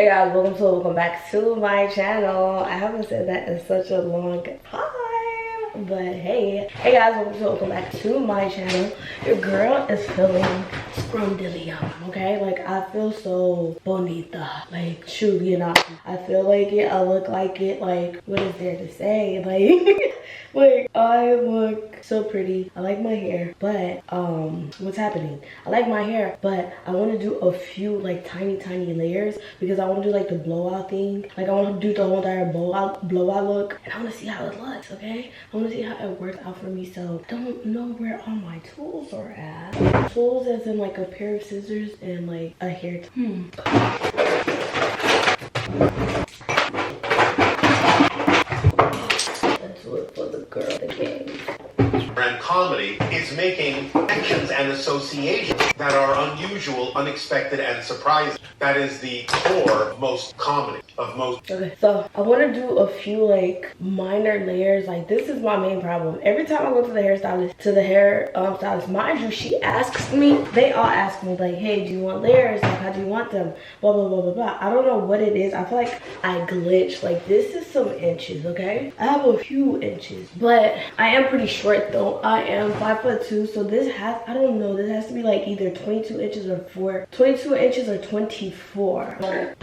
Hey guys, welcome back to my channel. I haven't said that in such a long time, but hey guys, welcome back to my channel. Your girl is feeling scrumdiddly, okay? Like, I feel so bonita, like truly enough. I feel like it, I look like it, like what is there to say? Like like I look so pretty. I like my hair, but what's happening? I like my hair, but I want to do a few like tiny layers because I want to do like the blowout thing. Like I want to do the whole entire blowout look, and I want to see how it looks. Okay, I want to see how it works out for me. So I don't know where all my tools are at. Tools as in like a pair of scissors and like a hair Let's look for the girl again. And comedy is making connections and associations that are unusual, unexpected, and surprising. That is the core of most comedy, of most. Okay, so I want to do a few like minor layers. Like, this is my main problem. Every time I go to the hairstylist, stylist, mind you, she asks me, they all ask me like, hey, do you want layers? Like, how do you want them? Blah, blah, blah, blah, blah. I don't know what it is. I feel like I glitch. Like, this is some inches, okay? I have a few inches, but I am pretty short though. I am 5'2", so this has, I don't know, this has to be like either 22 inches or 22 inches or 24.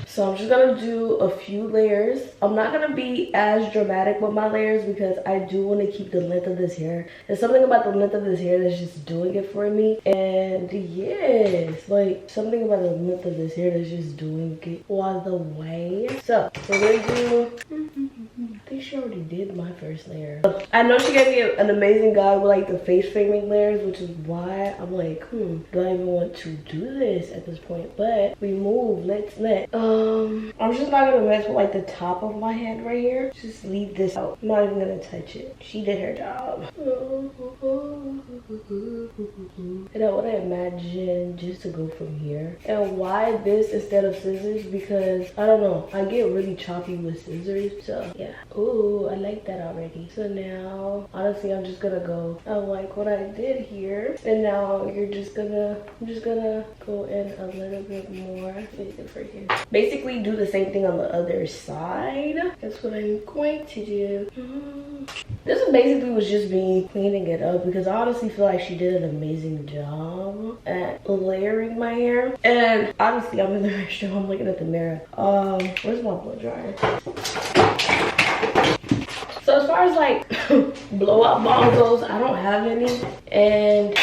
So I'm just gonna do a few layers. I'm not gonna be as dramatic with my layers because I do want to keep the length of this hair. There's something about the length of this hair that's just doing it for me. And yes, like something about the length of this hair that's just doing it all the way. So we're gonna do, I think she already did my first layer. I know she gave me an amazing guide with like the face framing layers, which is why I'm like, do I even want to do this at this point? But we move, let's I'm just not gonna mess with like the top of my head right here. Just leave this out. I'm not even gonna touch it. She did her job. And I want to imagine just to go from here. And why this instead of scissors? Because I don't know, I get really choppy with scissors. So yeah. Ooh, I like that already. So now honestly I'm just gonna go, I like what I did here. And now I'm just gonna go in a little bit more for here. Basically do the same thing on the other side. That's what I'm going to do. This basically was just me cleaning it up because I honestly feel like she did an amazing job at layering my hair. And obviously I'm in the restroom, I'm looking at the mirror. Where's my blow dryer? So as far as like blowout balm goes, I don't have any. And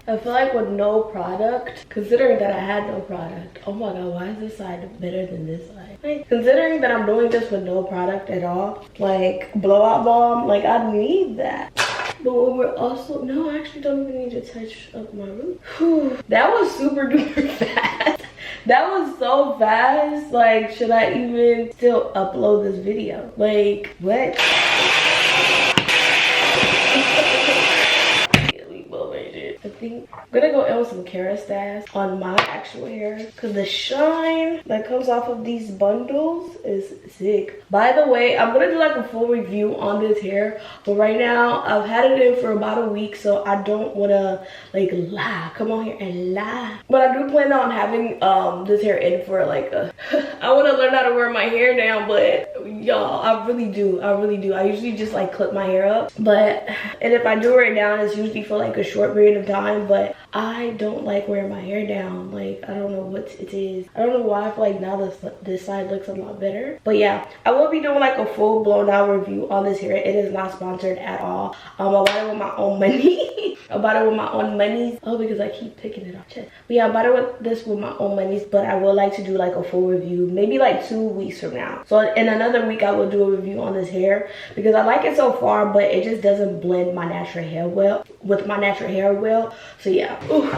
I feel like with no product, considering that I had no product, oh my god, why is this side better than this side? Like, considering that I'm doing this with no product at all, like blowout balm, like I need that. But when we're also, no, I actually don't even need to touch up my root. Whew, that was super duper fast. That was so fast. Like, should I even still upload this video? Like, what? I think I'm gonna go in with some Kerastase on my actual hair because the shine that comes off of these bundles is sick. By the way, I'm gonna do like a full review on this hair, but right now I've had it in for about a week, so I don't want to like come on here and lie. But I do plan on having this hair in for like I want to learn how to wear my hair down, but y'all, I really do. I usually just like clip my hair up, and if I do wear it down, it's usually for like a short period of time. But I don't like wearing my hair down. Like, I don't know what it is. I don't know why. I feel like now this side looks a lot better. But yeah, I will be doing like a full blown out review on this hair. It is not sponsored at all. I bought it with my own money. I bought it with my own monies. Oh, because I keep picking it off. But yeah, I bought it with my own monies. But I would like to do like a full review, maybe like 2 weeks from now. So in another week I will do a review on this hair because I like it so far, but it just doesn't blend my natural hair well with my natural hair well. So yeah. Ooh.